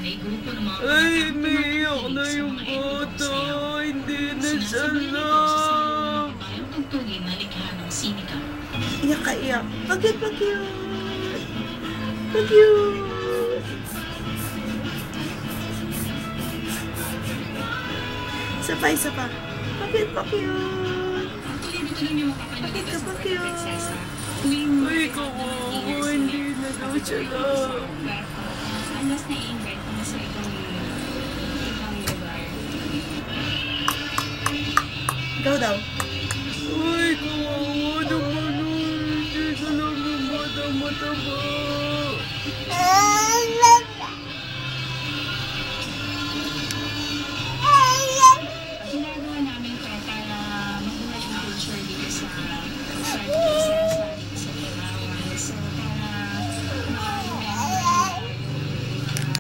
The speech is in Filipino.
Ay, umiiyak na yung bata. Hindi na siya lang. Iyak ka, iyak. Pag-cute, pag-cute. Pag-cute. Isa pa, isa pa. Pag-cute, pag-cute. Pag-cute ka, pag-cute. Ay, kawawa. Hindi na daw siya lang. Unless na-invite mo sa ibang lugar. Ikaw daw. Ay, kawawa naman. Hindi ka lang yung mataba.